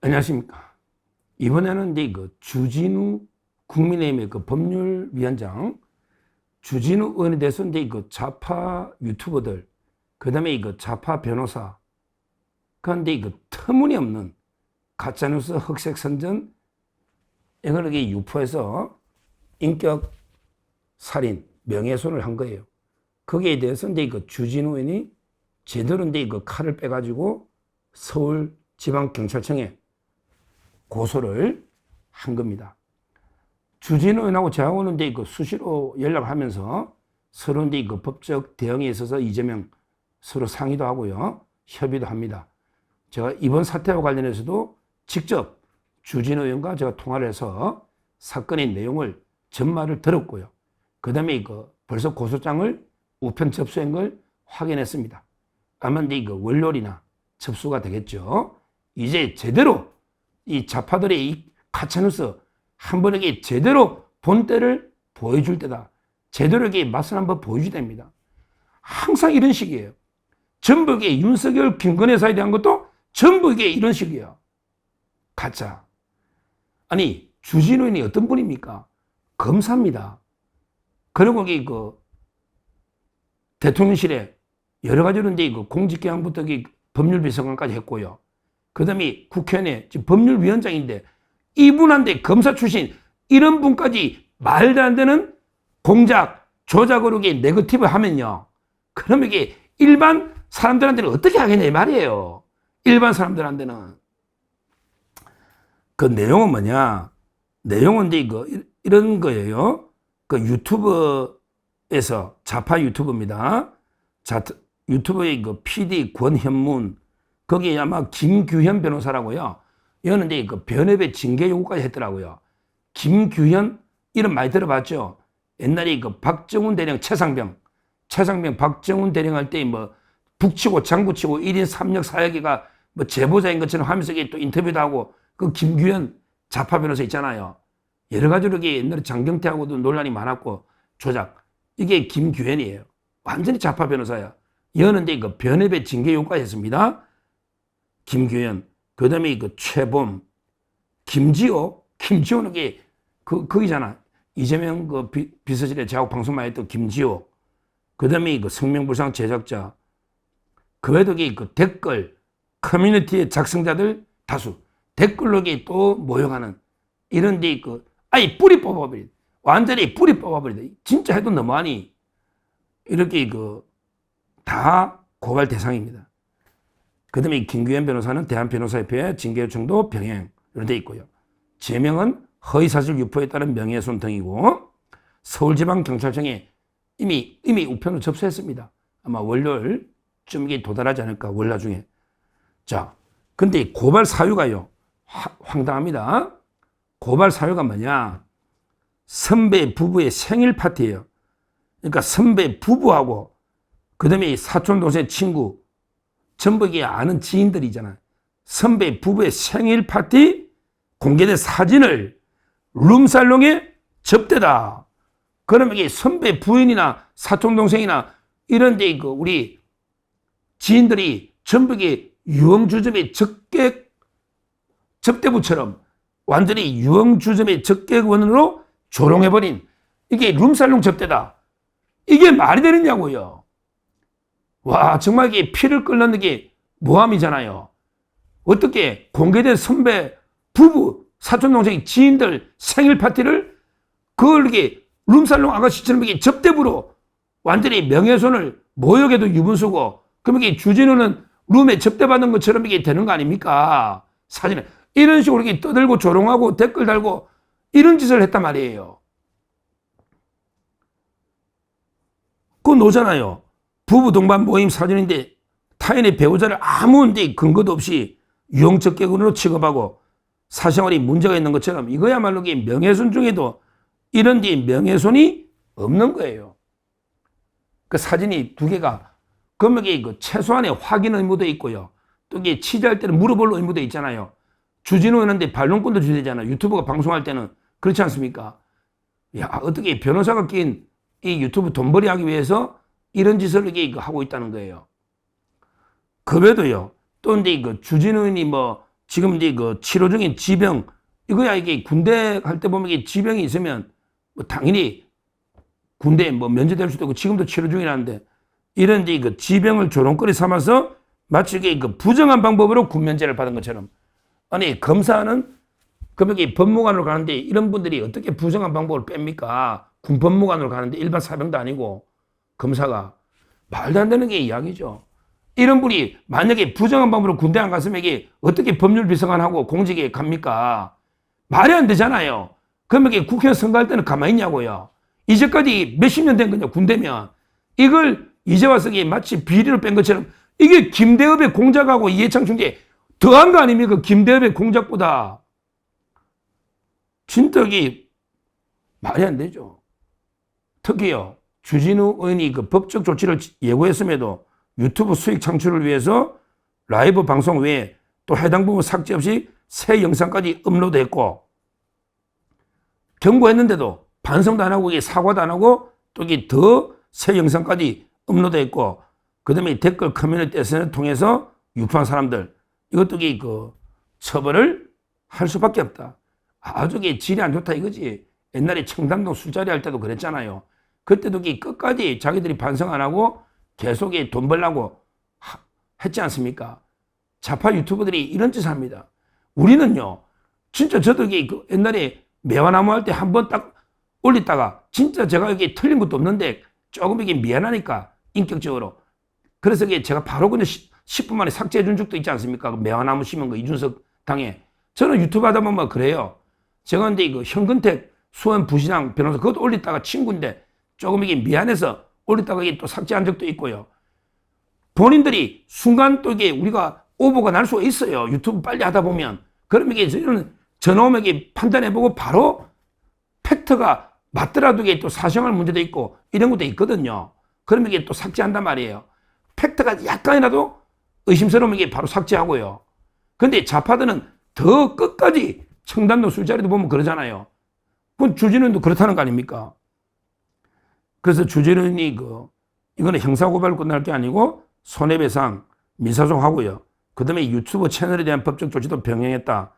안녕하십니까. 이번에는 이제 그 주진우 국민의힘의 그 법률위원장 주진우 의원에 대해서 이제 그 좌파 유튜버들, 그 다음에 그 좌파 변호사, 그런데 그 터무니없는 가짜뉴스 흑색선전, 이걸 유포해서 인격 살인, 명예훼손을 한 거예요. 거기에 대해서 이제 그 주진우 의원이 제대로 이제 그 칼을 빼가지고 서울지방경찰청에 고소를 한 겁니다. 주진우 의원하고 저하고는 이제 그 수시로 연락을 하면서 서로 이제 그 법적 대응에 있어서 이재명 서로 상의도 하고요, 협의도 합니다. 제가 이번 사태와 관련해서도 직접 주진우 의원과 제가 통화를 해서 사건의 내용을 전말을 들었고요. 그 다음에 벌써 고소장을 우편 접수한 걸 확인했습니다. 아마 이제 월요일이나 접수가 되겠죠. 이제 제대로 이 좌파들의 이 가짜뉴스 한 번에 제대로 본때를 보여줄 때다. 제대로 맛을 한번 보여줘야 됩니다. 항상 이런 식이에요. 전부 윤석열, 김건희 사에 대한 것도 전부 이런 식이에요. 가짜. 아니, 주진우 의원이 어떤 분입니까? 검사입니다. 그리고 대통령실에 여러 가지로 이제 공직기강부터 법률비서관까지 했고요. 그 다음에 국회의원의 법률위원장인데 이분한테 검사 출신 이런 분까지 말도 안 되는 공작, 조작으로 네거티브 하면요. 그러면 일반 사람들한테는 어떻게 하겠냐 이 말이에요. 일반 사람들한테는. 그 내용은 뭐냐? 내용은 이제 이런 거예요. 그 유튜브에서 좌파 유튜브입니다. 유튜브의 PD 권현문, 거기에 아마 김규현 변호사라고요. 이거는 이제 변협의 징계 요구까지 했더라고요. 김규현 이름 많이 들어봤죠? 옛날에 박정훈 대령 최상병 박정훈 대령 할 때 북치고 장구치고 1인 3역 사역이가 제보자인 것처럼 하면서 또 인터뷰도 하고, 그 김규현 좌파 변호사 있잖아요. 여러 가지로 옛날에 장경태하고도 논란이 많았고 조작. 이게 김규현이에요. 완전히 좌파 변호사야. 이거는 이제 변협의 징계 요구까지 했습니다. 김규현. 그 다음에 최범, 김지호는 거기잖아. 이재명 비서실에 저하고 방송 많이 했던 김지호. 그 다음에 성명불상 제작자. 그 외에도 댓글, 커뮤니티의 작성자들 다수. 댓글로 또 모욕하는 이런 데 아니, 뿌리 뽑아버리다. 완전히 뿌리 뽑아버리다. 진짜 해도 너무하니. 이렇게 다 고발 대상입니다. 그 다음에 김규현 변호사는 대한변호사협회 징계요청도 병행, 이런 데 있고요. 제명은 허위사실 유포에 따른 명예훼손 등이고, 서울지방경찰청에 이미 우편을 접수했습니다. 아마 월요일쯤 도달하지 않을까, 월 나중에. 자, 근데 고발 사유가요, 황당합니다. 고발 사유가 뭐냐? 선배 부부의 생일 파티예요. 그러니까 선배 부부하고, 그 다음에 사촌 동생 친구, 전부 아는 지인들이잖아요. 선배 부부의 생일 파티 공개된 사진을 룸살롱에 접대다. 그러면 선배 부인이나 사촌 동생이나 이런 데 우리 지인들이 전부 유흥주점의 접대부처럼 완전히 유흥주점의 적객원으로 조롱해버린 이게 룸살롱 접대다. 이게 말이 되느냐고요. 와, 정말 피를 끓는 게 모함이잖아요. 어떻게 공개된 선배, 부부, 사촌동생, 지인들 생일 파티를 그걸 룸살롱 아가씨처럼 접대부로 완전히 명예훼손을, 모욕에도 유분수고, 그러면 주진우는 룸에 접대받는 것처럼 이게 되는 거 아닙니까? 사진에. 이런 식으로 떠들고 조롱하고 댓글 달고 이런 짓을 했단 말이에요. 그거 노잖아요. 부부 동반 모임 사진인데 타인의 배우자를 아무 근거도 없이 유흥적객으로 취급하고 사생활이 문제가 있는 것처럼, 이거야말로 명예훼손 중에도 이런 명예훼손이 없는 거예요. 그 사진이 두 개가, 그러면 최소한의 확인 의무도 있고요. 또 취재할 때는 물어볼 의무도 있잖아요. 주진우 의원한테 반론권도 줘야 되잖아요. 유튜브가 방송할 때는. 그렇지 않습니까? 야, 어떻게 변호사가 낀 이 유튜브 돈벌이 하기 위해서 이런 짓을 하고 있다는 거예요. 그 외에도요, 또 주진우 의원이 지금 이제 그 치료 중인 지병, 이거야 이게 군대 갈 때 보면 이게 지병이 있으면 뭐 당연히 군대에 뭐 면제될 수도 있고 지금도 치료 중이라는데 이런 이제 그 지병을 조롱거리 삼아서 마치 이게 그 부정한 방법으로 군면제를 받은 것처럼 아니 검사는 그러면 이 법무관으로 가는데 이런 분들이 어떻게 부정한 방법을 뺍니까? 군 법무관으로 가는데 일반 사병도 아니고 검사가 말도 안 되는 게 이야기죠. 이런 분이 만약에 부정한 방법으로 군대 안 갔으면 이게 어떻게 법률 비서관하고 공직에 갑니까? 말이 안 되잖아요. 그러면 이게 국회의원 선거할 때는 가만히 있냐고요. 이제까지 몇십 년 된 거냐 군대면 이걸 이제 와서 이게 마치 비리로 뺀 것처럼 이게 김대엽의 공작하고 이해창 총재 더한 거 아닙니까? 김대엽의 공작보다. 진짜 이게 말이 안 되죠. 특히요. 주진우 의원이 그 법적 조치를 예고했음에도 유튜브 수익 창출을 위해서 라이브 방송 외에 또 해당 부분 삭제 없이 새 영상까지 업로드했고 경고했는데도 반성도 안 하고 이게 사과도 안 하고 또 이게 더 새 영상까지 업로드했고 그다음에 댓글 커뮤니티 SNS를 통해서 유포한 사람들 이것도 이게 그 처벌을 할 수밖에 없다. 아주 이게 질이 안 좋다 이거지. 옛날에 청담동 술자리 할 때도 그랬잖아요. 그때도 이게 끝까지 자기들이 반성 안 하고 계속 돈 벌려고 했지 않습니까? 좌파 유튜버들이 이런 짓을 합니다. 우리는요, 진짜 저도 이게 옛날에 매화나무 할 때 한 번 딱 올렸다가 진짜 제가 이게 틀린 것도 없는데 조금 이게 미안하니까 인격적으로. 그래서 이게 제가 바로 그냥 10분 만에 삭제해 준 적도 있지 않습니까? 그 매화나무 심은 거 이준석 당에. 저는 유튜브 하다 보면 그래요. 제가 근데 이거 현근택 수원 부시장 변호사 그것도 올렸다가 친구인데 조금 이게 미안해서 올렸다가 이게 또 삭제한 적도 있고요. 본인들이 순간 또 이게 우리가 오보가 날 수가 있어요. 유튜브 빨리 하다 보면. 그러면 이게 저는 전화오면 판단해보고 바로 팩트가 맞더라도 이게 또 사생활 문제도 있고 이런 것도 있거든요. 그러면 이게 또 삭제한단 말이에요. 팩트가 약간이라도 의심스러우면 이게 바로 삭제하고요. 근데 좌파들은 더 끝까지 청담동 술자리도 보면 그러잖아요. 그건 주진우도 그렇다는 거 아닙니까? 그래서 주진우이 이거는 형사고발로 끝날 게 아니고 손해배상, 민사소송하고요. 그 다음에 유튜브 채널에 대한 법적 조치도 병행했다.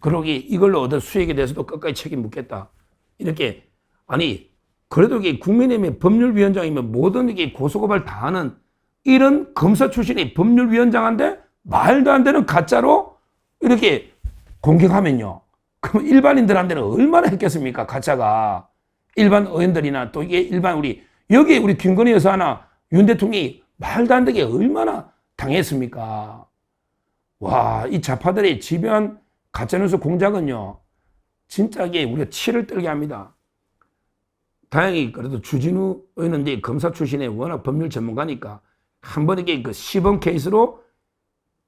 그러기 이걸로 얻은 수익에 대해서도 끝까지 책임 묻겠다. 이렇게 아니 그래도 이게 국민의힘의 법률위원장이면 모든 이게 고소고발 다 하는 이런 검사 출신의 법률위원장한테 말도 안 되는 가짜로 이렇게 공격하면요. 그럼 일반인들한테는 얼마나 했겠습니까? 가짜가. 일반 의원들이나 또 이게 일반 여기에 우리 김건희 여사나 윤 대통령이 말도 안 되게 얼마나 당했습니까? 와, 이 좌파들의 집요한 가짜뉴스 공작은요. 진짜 이게 우리가 치를 떨게 합니다. 다행히 그래도 주진우 의원은 이제 검사 출신의 워낙 법률 전문가니까 한 번 이게 그 시범 케이스로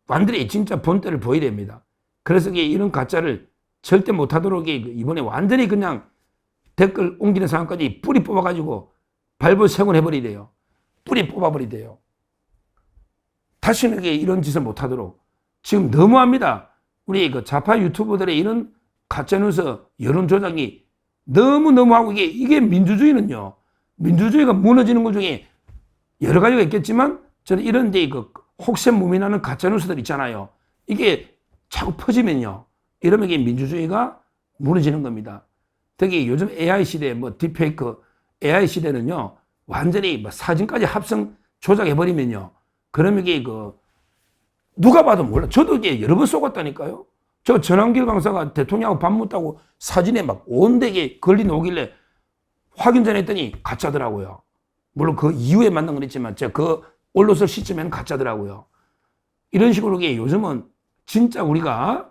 완전히 진짜 본때를 보여야 됩니다. 그래서 이게 이런 가짜를 절대 못하도록 이번에 완전히 그냥 댓글 옮기는 상황까지 뿌리 뽑아가지고 발부세곤해버리대요. 뿌리 뽑아버리대요. 다시는 이런 짓을 못하도록. 지금 너무합니다. 우리 그 좌파 유튜버들의 이런 가짜뉴스 여론 조작이 너무너무하고 이게 민주주의는요. 민주주의가 무너지는 것 중에 여러 가지가 있겠지만 저는 이런 데 혹세무민하는 가짜뉴스들 있잖아요. 이게 자꾸 퍼지면요. 이러면 이게 민주주의가 무너지는 겁니다. 특히 요즘 AI 시대, 딥페이크 AI 시대는요. 완전히 사진까지 합성 조작해버리면요. 그러면 이게 누가 봐도 몰라. 저도 이게 여러 번 쏘았다니까요. 저 전환길 강사가 대통령하고 밥 먹다고 사진에 온 데게 걸린 오길래 확인 전에 했더니 가짜더라고요. 물론 그 이후에 만난 건 있지만 제가 그 올렸을 시점에는 가짜더라고요. 이런 식으로 이게 요즘은 진짜 우리가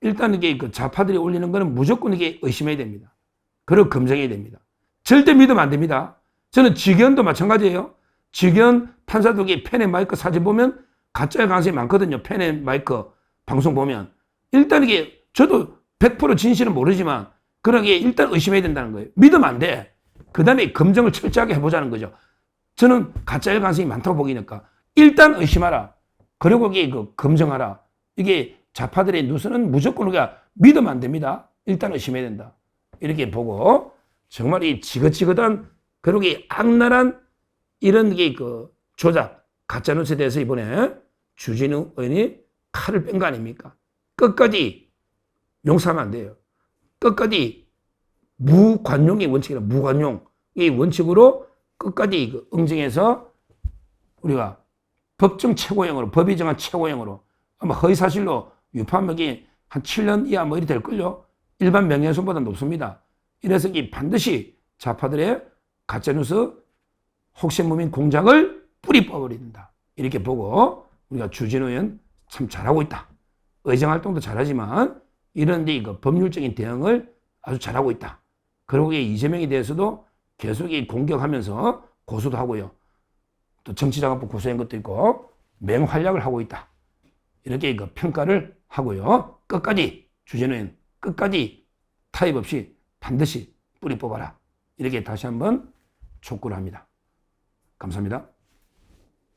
일단 이게 좌파들이 올리는 거는 무조건 이게 의심해야 됩니다. 그리고 검증해야 됩니다. 절대 믿으면 안 됩니다. 저는 직연도 마찬가지예요. 직연 판사도 펜의 마이크 사진 보면 가짜일 가능성이 많거든요. 펜의 마이크 방송 보면. 일단 이게 저도 100% 진실은 모르지만 그러기에 일단 의심해야 된다는 거예요. 믿으면 안 돼. 그 다음에 검증을 철저하게 해보자는 거죠. 저는 가짜일 가능성이 많다고 보기니까 일단 의심하라. 그리고 이게 검증하라. 이게 좌파들의 뉴스는 무조건 우리가 믿으면 안 됩니다. 일단 의심해야 된다. 이렇게 보고 정말 이 지긋지긋한 그리고 이 악랄한 이런 게 조작 가짜뉴스에 대해서 이번에 주진우 의원이 칼을 뺀 거 아닙니까? 끝까지 용서하면 안 돼요. 끝까지 무관용의 원칙이라 무관용의 원칙으로 끝까지 그 응징해서 우리가 법정 최고형으로 법이 정한 최고형으로 아마 허위사실로 유파명이 한 7년 이하 뭐 이리 될걸요. 일반 명예훼손보다 높습니다. 이래서 이 반드시 좌파들의 가짜뉴스 혹신무민 공작을 뿌리 뽑아버려야 된다. 이렇게 보고 우리가 주진우 의원 참 잘하고 있다. 의정활동도 잘하지만 이런 데 이거 법률적인 대응을 아주 잘하고 있다. 그리고 이재명에 대해서도 계속 공격하면서 고소도 하고요. 또 정치자금법 고소한 것도 있고 맹활약을 하고 있다. 이렇게 이거 평가를 하고요. 끝까지 주진우 의원 끝까지 타협 없이 반드시 뿌리 뽑아라. 이렇게 다시 한번 촉구를 합니다. 감사합니다.